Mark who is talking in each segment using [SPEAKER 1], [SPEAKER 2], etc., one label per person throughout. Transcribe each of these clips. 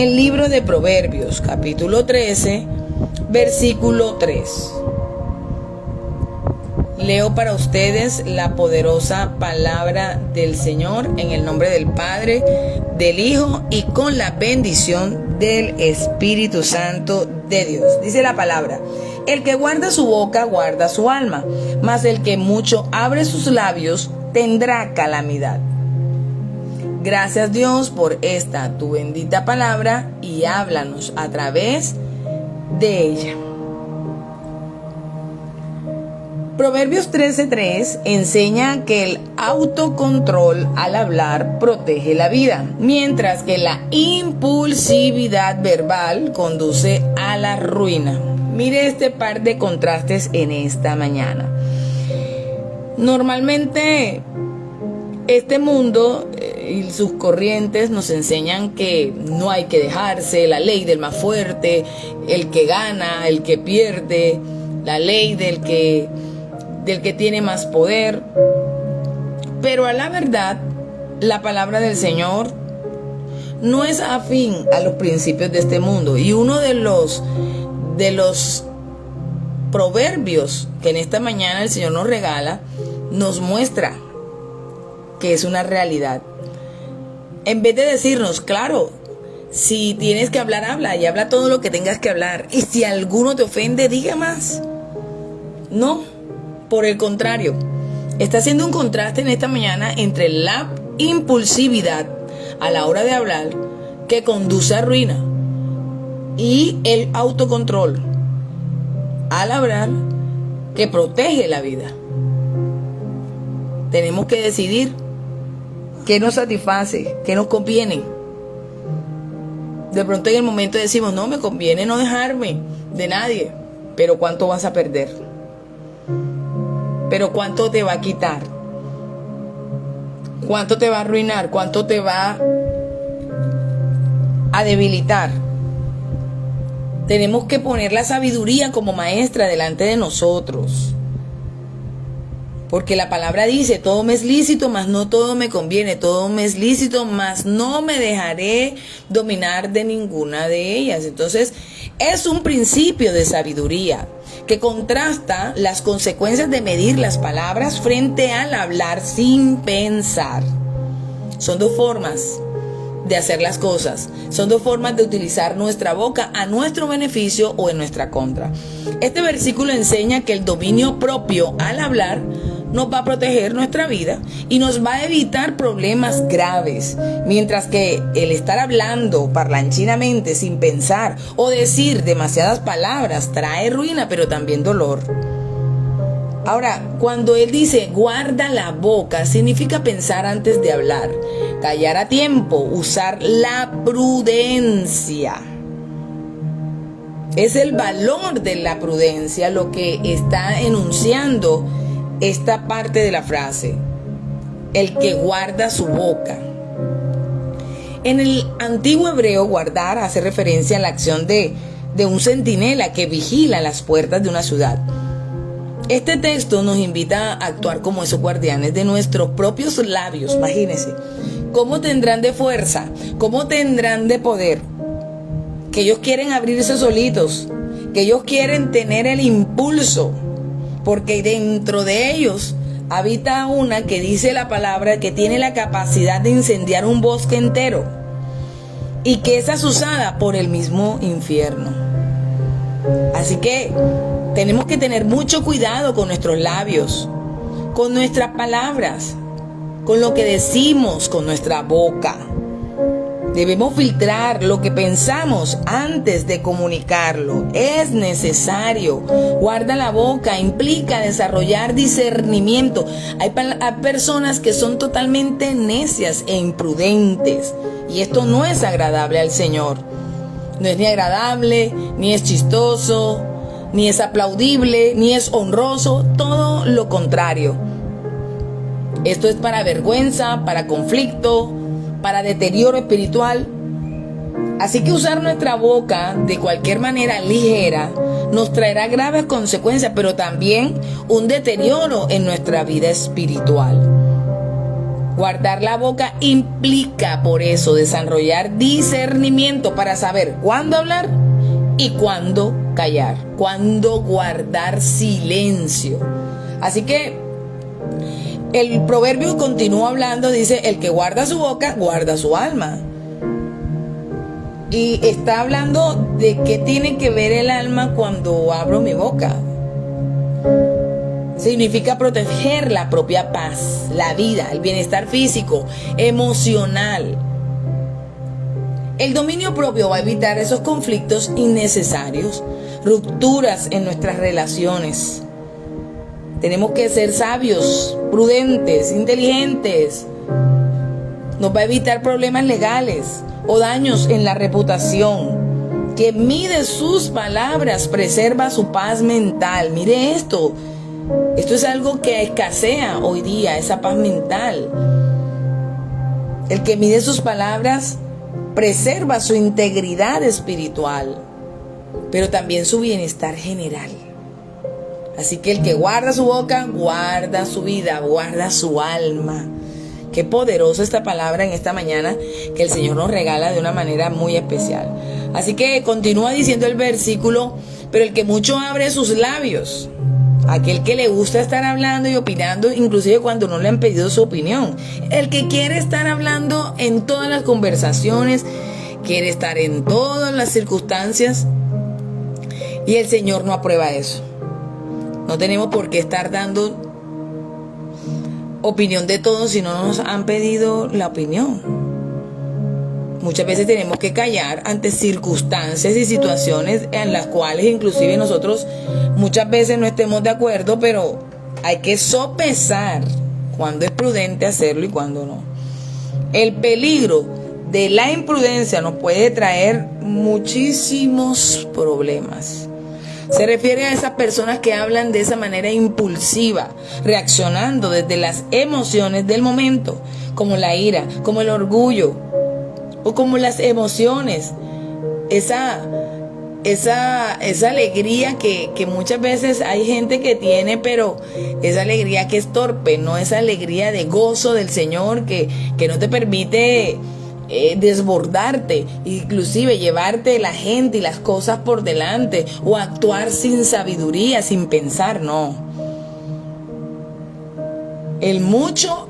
[SPEAKER 1] El libro de Proverbios, capítulo 13, versículo 3. Leo para ustedes la poderosa palabra del Señor en el nombre del Padre, del Hijo y con la bendición del Espíritu Santo de Dios. Dice la palabra: el que guarda su boca guarda su alma, mas el que mucho abre sus labios tendrá calamidad. Gracias, Dios, por esta tu bendita palabra, y háblanos a través de ella. Proverbios 13:3 enseña que el autocontrol al hablar protege la vida, mientras que la impulsividad verbal conduce a la ruina. Mire este par de contrastes en esta mañana. Normalmente este mundo y sus corrientes nos enseñan que no hay que dejarse, la ley del más fuerte, el que gana, el que pierde, la ley del que tiene más poder. Pero a la verdad, la palabra del Señor no es afín a los principios de este mundo. Y uno de los proverbios que en esta mañana el Señor nos regala, nos muestra que es una realidad. En vez de decirnos, claro, si tienes que hablar, habla, y habla todo lo que tengas que hablar. Y si alguno te ofende, diga más. No, por el contrario, está haciendo un contraste en esta mañana entre la impulsividad a la hora de hablar, que conduce a ruina, y el autocontrol al hablar, que protege la vida. Tenemos que decidir qué nos satisface, qué nos conviene. De pronto en el momento decimos, no, me conviene no dejarme de nadie. Pero ¿cuánto vas a perder? ¿Pero cuánto te va a quitar? ¿Cuánto te va a arruinar? ¿Cuánto te va a debilitar? Tenemos que poner la sabiduría como maestra delante de nosotros. Porque la palabra dice, todo me es lícito, mas no todo me conviene. Todo me es lícito, mas no me dejaré dominar de ninguna de ellas. Entonces, es un principio de sabiduría que contrasta las consecuencias de medir las palabras frente al hablar sin pensar. Son dos formas de hacer las cosas. Son dos formas de utilizar nuestra boca a nuestro beneficio o en nuestra contra. Este versículo enseña que el dominio propio al hablar nos va a proteger nuestra vida y nos va a evitar problemas graves, mientras que el estar hablando parlanchinamente sin pensar o decir demasiadas palabras trae ruina, pero también dolor. Ahora, cuando él dice guarda la boca, significa pensar antes de hablar, callar a tiempo, usar la prudencia. Es el valor de la prudencia lo que está enunciando esta parte de la frase: el que guarda su boca. En el antiguo hebreo, guardar hace referencia a la acción de un centinela que vigila las puertas de una ciudad. Este texto nos invita a actuar como esos guardianes de nuestros propios labios. Imagínense, ¿cómo tendrán de fuerza? ¿Cómo tendrán de poder? Que ellos quieren abrirse solitos, que ellos quieren tener el impulso, porque dentro de ellos habita una que dice la palabra que tiene la capacidad de incendiar un bosque entero y que es asusada por el mismo infierno. Así que tenemos que tener mucho cuidado con nuestros labios, con nuestras palabras, con lo que decimos con nuestra boca. Debemos filtrar lo que pensamos antes de comunicarlo. Es necesario. Guarda la boca implica desarrollar discernimiento. Hay personas que son totalmente necias e imprudentes, y esto no es agradable al Señor. No es ni agradable, ni es chistoso, ni es aplaudible, ni es honroso. Todo lo contrario. Esto es para vergüenza, para conflicto, para deterioro espiritual. Así que usar nuestra boca de cualquier manera ligera nos traerá graves consecuencias, pero también un deterioro en nuestra vida espiritual. Guardar la boca implica, por eso, desarrollar discernimiento para saber cuándo hablar y cuándo callar, cuándo guardar silencio. Así que el proverbio continúa hablando, dice, el que guarda su boca, guarda su alma. Y está hablando de qué tiene que ver el alma cuando abro mi boca. Significa proteger la propia paz, la vida, el bienestar físico, emocional. El dominio propio va a evitar esos conflictos innecesarios, rupturas en nuestras relaciones. Tenemos que ser sabios, prudentes, inteligentes. Nos va a evitar problemas legales o daños en la reputación. Que mide sus palabras, preserva su paz mental. Mire esto. Esto es algo que escasea hoy día, esa paz mental. El que mide sus palabras preserva su integridad espiritual, pero también su bienestar general. Así que el que guarda su boca, guarda su vida, guarda su alma. Qué poderosa esta palabra en esta mañana que el Señor nos regala de una manera muy especial. Así que continúa diciendo el versículo, pero el que mucho abre sus labios, aquel que le gusta estar hablando y opinando, inclusive cuando no le han pedido su opinión. El que quiere estar hablando en todas las conversaciones, quiere estar en todas las circunstancias. Y el Señor no aprueba eso. No tenemos por qué estar dando opinión de todos si no nos han pedido la opinión. Muchas veces tenemos que callar ante circunstancias y situaciones en las cuales inclusive nosotros muchas veces no estemos de acuerdo, pero hay que sopesar cuándo es prudente hacerlo y cuándo no. El peligro de la imprudencia nos puede traer muchísimos problemas. Se refiere a esas personas que hablan de esa manera impulsiva, reaccionando desde las emociones del momento, como la ira, como el orgullo, o como las emociones, esa alegría que muchas veces hay gente que tiene, pero esa alegría que es torpe, no esa alegría de gozo del Señor que no te permite desbordarte, inclusive llevarte la gente y las cosas por delante, o actuar sin sabiduría, sin pensar, no. El mucho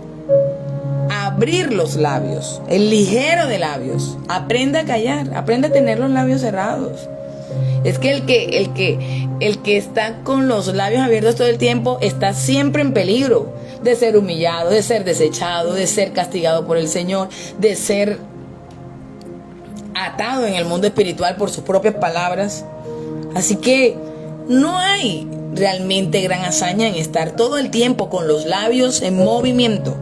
[SPEAKER 1] abrir los labios, el ligero de labios. Aprende a callar, aprende a tener los labios cerrados. Es que el que está con los labios abiertos todo el tiempo está siempre en peligro de ser humillado, de ser desechado, de ser castigado por el Señor, de ser atado en el mundo espiritual por sus propias palabras. Así que no hay realmente gran hazaña en estar todo el tiempo con los labios en movimiento,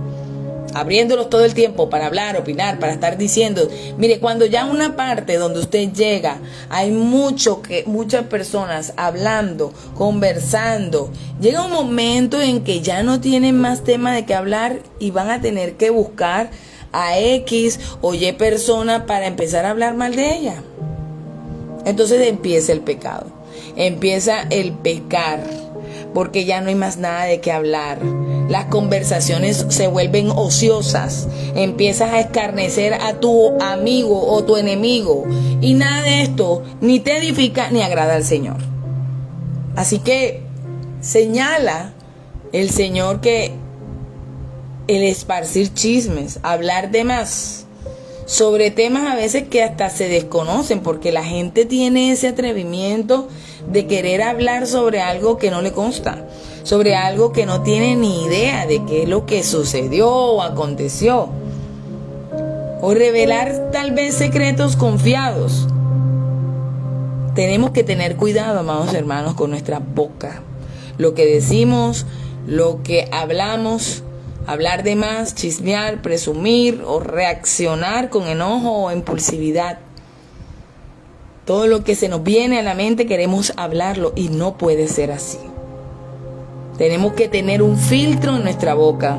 [SPEAKER 1] abriéndolos todo el tiempo para hablar, opinar, para estar diciendo. Mire, cuando ya una parte donde usted llega, hay muchas personas hablando, conversando, llega un momento en que ya no tienen más tema de qué hablar y van a tener que buscar a X o Y persona para empezar a hablar mal de ella. Entonces empieza el pecado, empieza el pecar, porque ya no hay más nada de qué hablar. Las conversaciones se vuelven ociosas. Empiezas a escarnecer a tu amigo o tu enemigo. Y nada de esto ni te edifica ni agrada al Señor. Así que señala el Señor que el esparcir chismes, hablar de más, sobre temas a veces que hasta se desconocen, porque la gente tiene ese atrevimiento de querer hablar sobre algo que no le consta, sobre algo que no tiene ni idea de qué es lo que sucedió o aconteció, o revelar tal vez secretos confiados. Tenemos que tener cuidado, amados hermanos, con nuestra boca, lo que decimos, lo que hablamos. Hablar de más, chismear, presumir o reaccionar con enojo o impulsividad. Todo lo que se nos viene a la mente queremos hablarlo y no puede ser así. Tenemos que tener un filtro en nuestra boca,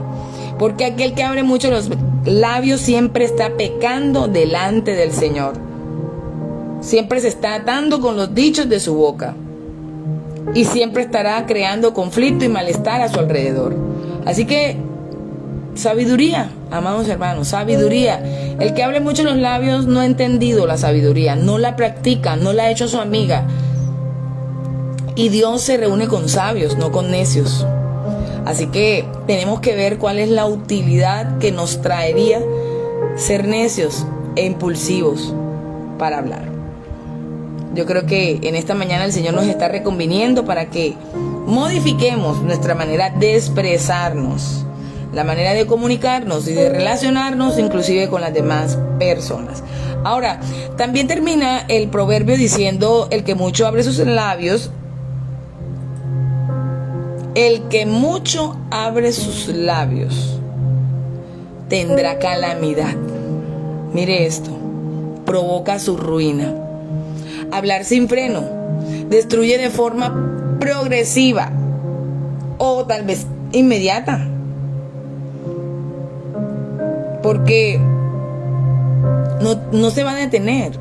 [SPEAKER 1] porque aquel que abre mucho los labios siempre está pecando delante del Señor. Siempre se está atando con los dichos de su boca y siempre estará creando conflicto y malestar a su alrededor. Así que sabiduría Amados hermanos, sabiduría. El que hable mucho en los labios no ha entendido la sabiduría, no la practica, no la ha hecho su amiga. Y Dios se reúne con sabios, no con necios. Así que tenemos que ver cuál es la utilidad que nos traería ser necios e impulsivos para hablar. Yo creo que en esta mañana el Señor nos está reconviniendo para que modifiquemos nuestra manera de expresarnos, la manera de comunicarnos y de relacionarnos inclusive con las demás personas. Ahora, también termina el proverbio diciendo: el que mucho abre sus labios, el que mucho abre sus labios tendrá calamidad. Mire esto, provoca su ruina. Hablar sin freno destruye de forma progresiva o tal vez inmediata, porque no se va a detener.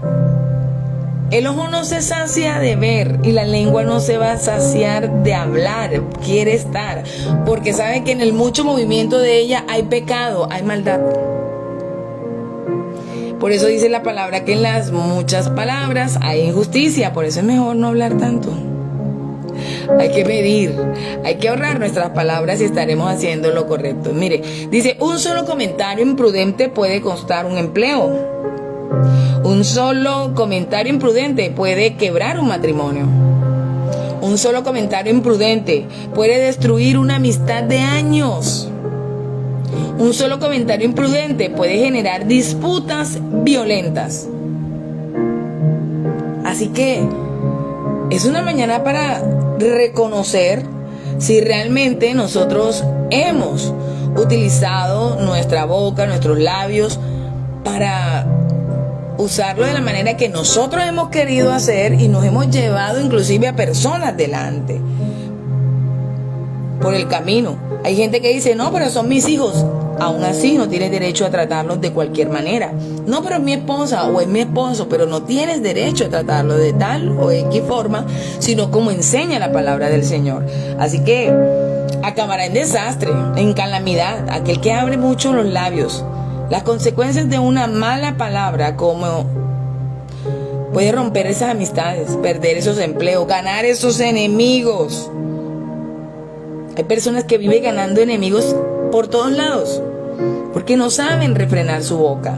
[SPEAKER 1] El ojo no se sacia de ver y la lengua no se va a saciar de hablar. Quiere estar, porque sabe que en el mucho movimiento de ella hay pecado, hay maldad. Por eso dice la palabra que en las muchas palabras hay injusticia. Por eso es mejor no hablar tanto. Hay que medir, hay que ahorrar nuestras palabras y estaremos haciendo lo correcto. Mire, dice: un solo comentario imprudente puede costar un empleo. Un solo comentario imprudente puede quebrar un matrimonio. Un solo comentario imprudente puede destruir una amistad de años. Un solo comentario imprudente puede generar disputas violentas. Así que es una mañana para reconocer si realmente nosotros hemos utilizado nuestra boca, nuestros labios, para usarlo de la manera que nosotros hemos querido hacer y nos hemos llevado inclusive a personas delante por el camino. Hay gente que dice: no, pero son mis hijos. Aún así no tienes derecho a tratarlos de cualquier manera. No, pero es mi esposa o es mi esposo, pero no tienes derecho a tratarlo de tal o X forma, sino como enseña la palabra del Señor. Así que acabará en desastre, en calamidad, aquel que abre mucho los labios. Las consecuencias de una mala palabra, como puede romper esas amistades, perder esos empleos, ganar esos enemigos. Hay personas que viven ganando enemigos por todos lados, porque no saben refrenar su boca,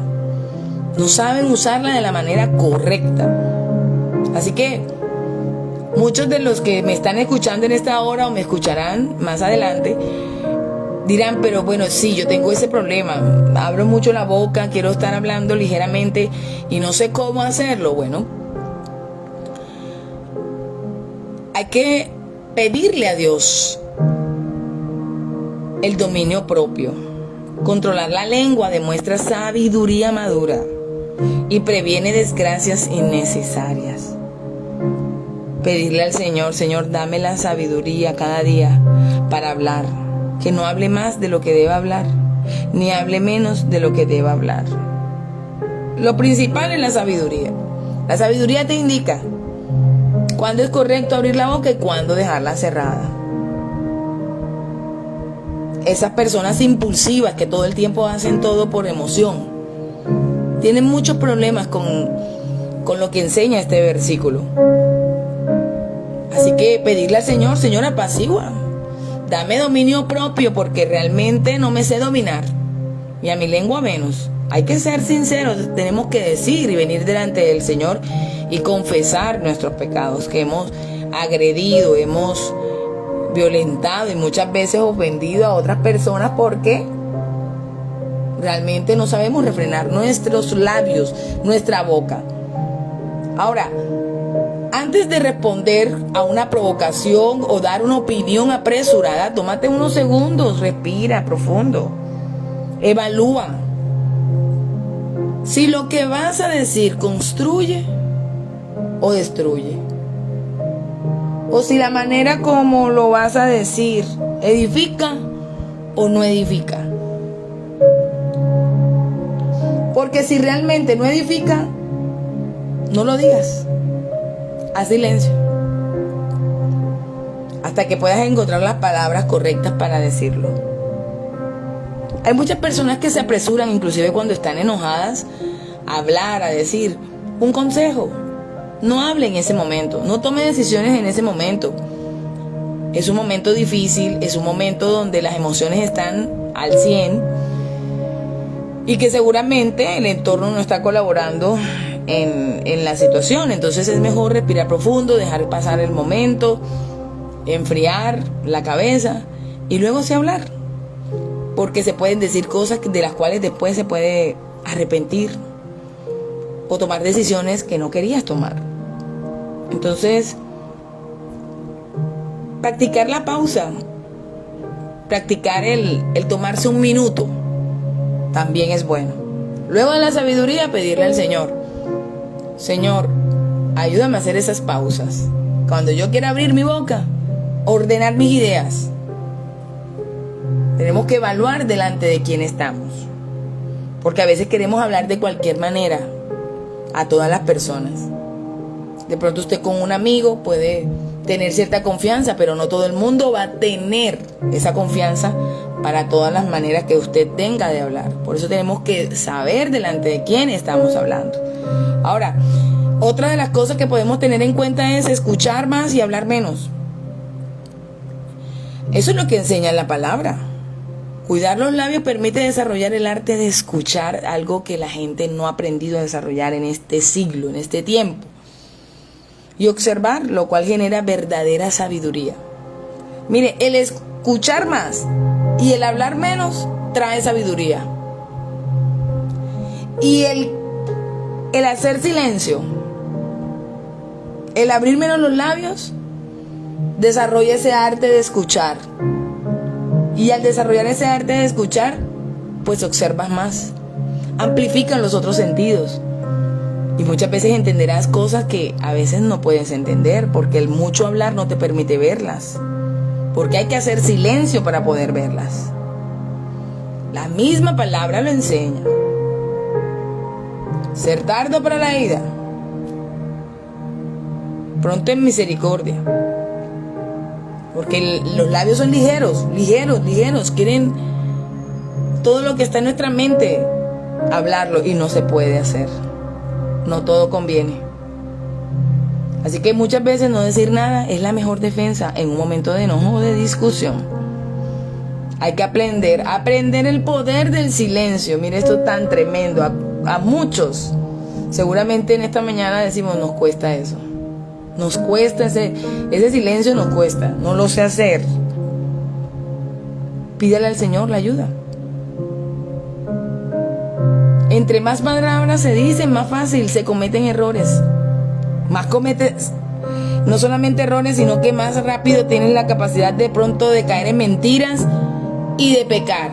[SPEAKER 1] no saben usarla de la manera correcta. Así que muchos de los que me están escuchando en esta hora o me escucharán más adelante dirán: pero bueno, sí, yo tengo ese problema, abro mucho la boca, quiero estar hablando ligeramente y no sé cómo hacerlo. Bueno, hay que pedirle a Dios el dominio propio. Controlar la lengua demuestra sabiduría madura y previene desgracias innecesarias. Pedirle al Señor: Señor, dame la sabiduría cada día para hablar, que no hable más de lo que deba hablar, ni hable menos de lo que deba hablar. Lo principal es la sabiduría. La sabiduría te indica cuándo es correcto abrir la boca y cuándo dejarla cerrada. Esas personas impulsivas que todo el tiempo hacen todo por emoción tienen muchos problemas con lo que enseña este versículo. Así que pedirle al Señor: Señor, apacigua, dame dominio propio, porque realmente no me sé dominar, y a mi lengua menos. Hay que ser sinceros, tenemos que decir y venir delante del Señor y confesar nuestros pecados, que hemos agredido, hemos violentado y muchas veces ofendido a otras personas porque realmente no sabemos refrenar nuestros labios, nuestra boca. Ahora, antes de responder a una provocación o dar una opinión apresurada, tómate unos segundos, respira profundo, evalúa si lo que vas a decir construye o destruye, o si la manera como lo vas a decir edifica o no edifica. Porque si realmente no edifica, no lo digas. Haz silencio hasta que puedas encontrar las palabras correctas para decirlo. Hay muchas personas que se apresuran, inclusive cuando están enojadas, a hablar, a decir un consejo. No hable en ese momento, no tome decisiones en ese momento. Es un momento difícil, es un momento donde las emociones están al 100 y que seguramente el entorno no está colaborando en la situación. Entonces es mejor respirar profundo, dejar pasar el momento, enfriar la cabeza y luego sí hablar, porque se pueden decir cosas de las cuales después se puede arrepentir o tomar decisiones que no querías tomar. Entonces, practicar la pausa, practicar el tomarse un minuto también es bueno. Luego de la sabiduría, pedirle al Señor: Señor, ayúdame a hacer esas pausas. Cuando yo quiera abrir mi boca, ordenar mis ideas. Tenemos que evaluar delante de quién estamos, porque a veces queremos hablar de cualquier manera a todas las personas. De pronto usted con un amigo puede tener cierta confianza, pero no todo el mundo va a tener esa confianza para todas las maneras que usted tenga de hablar. Por eso tenemos que saber delante de quién estamos hablando. Ahora, otra de las cosas que podemos tener en cuenta es escuchar más y hablar menos. Eso es lo que enseña la palabra. Cuidar los labios permite desarrollar el arte de escuchar, algo que la gente no ha aprendido a desarrollar en este siglo, en este tiempo. Y observar, lo cual genera verdadera sabiduría. Mire, el escuchar más y el hablar menos trae sabiduría. Y el hacer silencio, el abrir menos los labios, desarrolla ese arte de escuchar. Y al desarrollar ese arte de escuchar, pues observas más, amplifican los otros sentidos. Y muchas veces entenderás cosas que a veces no puedes entender, porque el mucho hablar no te permite verlas, porque hay que hacer silencio para poder verlas. La misma palabra lo enseña. Ser tardo para la ira, pronto en misericordia. Porque los labios son ligeros, quieren todo lo que está en nuestra mente hablarlo y no se puede hacer. No todo conviene. Así que muchas veces no decir nada es la mejor defensa en un momento de enojo o de discusión. Hay que aprender el poder del silencio. Mire esto tan tremendo. A muchos, seguramente en esta mañana decimos, nos cuesta eso. Nos cuesta ese silencio, nos cuesta. No lo sé hacer. Pídale al Señor la ayuda. Entre más palabras se dicen, más fácil se cometen errores. Más cometes, no solamente errores, sino que más rápido tienes la capacidad de pronto de caer en mentiras y de pecar.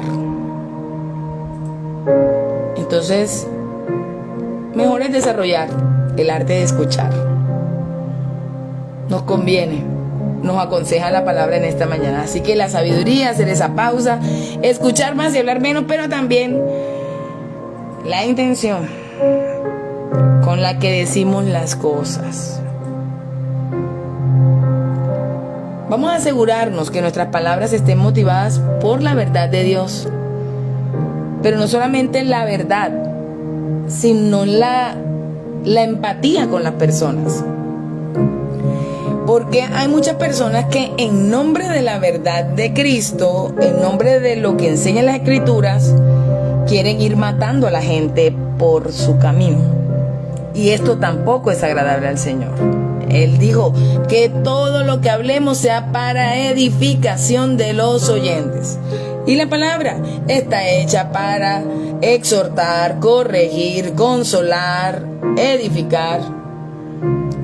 [SPEAKER 1] Entonces, mejor es desarrollar el arte de escuchar. Nos conviene, nos aconseja la palabra en esta mañana. Así que la sabiduría, hacer esa pausa, escuchar más y hablar menos, pero también la intención con la que decimos las cosas. Vamos a asegurarnos que nuestras palabras estén motivadas por la verdad de Dios. Pero no solamente la verdad, sino la empatía con las personas. Porque hay muchas personas que en nombre de la verdad de Cristo, en nombre de lo que enseñan las Escrituras, quieren ir matando a la gente por su camino. Y esto tampoco es agradable al Señor. Él dijo que todo lo que hablemos sea para edificación de los oyentes. Y la palabra está hecha para exhortar, corregir, consolar, edificar.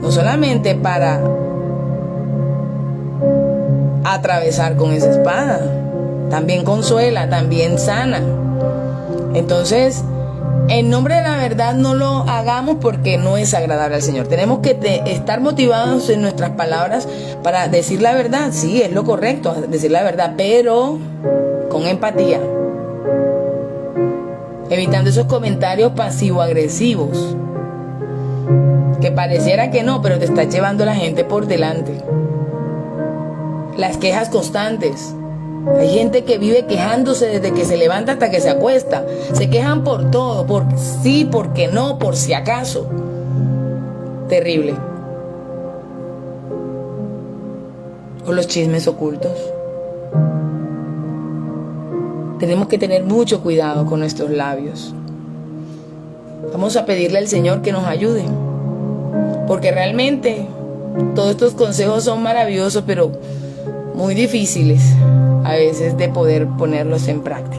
[SPEAKER 1] No solamente para atravesar con esa espada, también consuela, también sana. Entonces, en nombre de la verdad no lo hagamos porque no es agradable al Señor. Tenemos que estar motivados en nuestras palabras para decir la verdad. Sí, es lo correcto, decir la verdad, pero con empatía. Evitando esos comentarios pasivo-agresivos, que pareciera que no, pero te está llevando la gente por delante. Las quejas constantes, Hay gente que vive quejándose desde que se levanta hasta que se acuesta. Se quejan por todo, por sí, porque no, por si acaso. Terrible. O los chismes ocultos. Tenemos que tener mucho cuidado con nuestros labios. Vamos a pedirle al Señor que nos ayude. Porque realmente todos estos consejos son maravillosos, pero muy difíciles a veces de poder ponerlos en práctica.